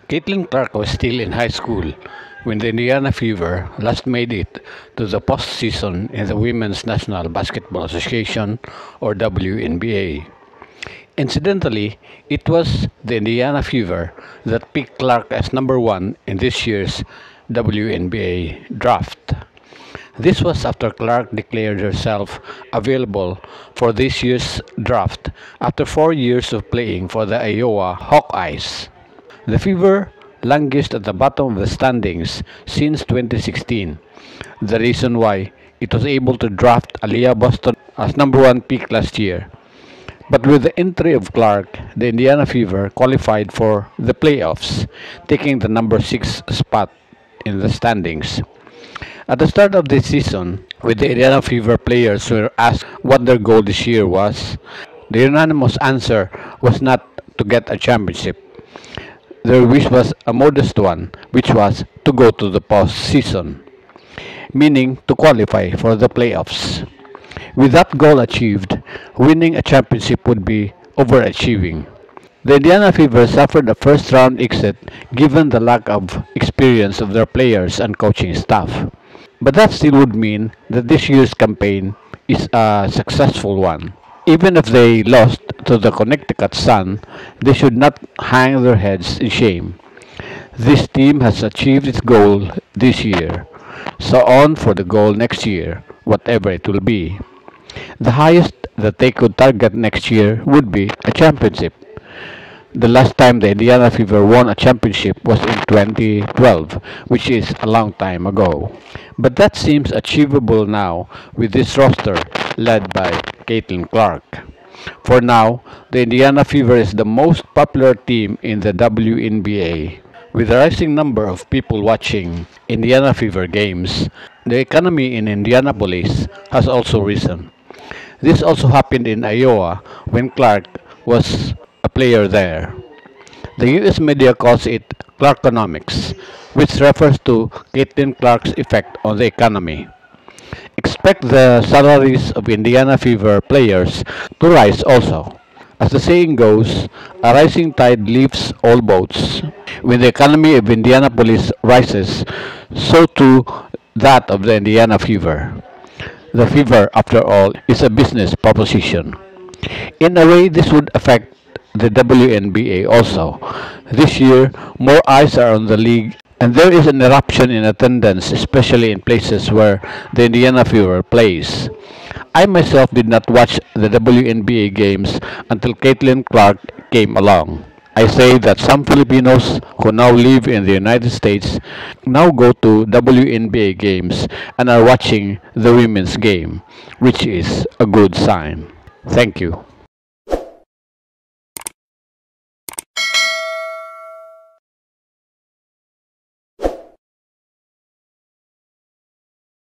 Caitlin Clark was still in high school when the Indiana Fever last made it to the postseason in the Women's National Basketball Association, or WNBA. Incidentally, it was the Indiana Fever that picked Clark as number one in this year's WNBA draft. This was after Clark declared herself available for this year's draft after 4 years of playing for the Iowa Hawkeyes. The Fever languished at the bottom of the standings since 2016, the reason why it was able to draft Aliyah Boston as number one pick last year. But with the entry of Clark, the Indiana Fever qualified for the playoffs, taking the number 6 spot in the standings. At the start of this season, when the Indiana Fever players were asked what their goal this year was, the unanimous answer was not to get a championship. Their wish was a modest one, which was to go to the postseason, meaning to qualify for the playoffs. With that goal achieved, winning a championship would be overachieving. The Indiana Fever suffered a first round exit given the lack of experience of their players and coaching staff. But that still would mean that this year's campaign is a successful one. Even if they lost to the Connecticut Sun, they should not hang their heads in shame. This team has achieved its goal this year, so on for the goal next year, whatever it will be. The highest that they could target next year would be a championship. The last time the Indiana Fever won a championship was in 2012, which is a long time ago. But that seems achievable now with this roster led by Caitlin Clark. For now, the Indiana Fever is the most popular team in the WNBA. With a rising number of people watching Indiana Fever games, the economy in Indianapolis has also risen. This also happened in Iowa when Clark was a player there. The US media calls it Clarkonomics, which refers to Caitlin Clark's effect on the economy. Expect the salaries of Indiana Fever players to rise also. As the saying goes, a rising tide lifts all boats. When the economy of Indianapolis rises, so too that of the Indiana Fever. The Fever, after all, is a business proposition. In a way, this would affect the WNBA also. This year, more eyes are on the league, and there is an eruption in attendance, especially in places where the Indiana Fever plays. I myself did not watch the WNBA games until Caitlin Clark came along. I say that some Filipinos who now live in the United States now go to WNBA games and are watching the women's game, which is a good sign. Thank you.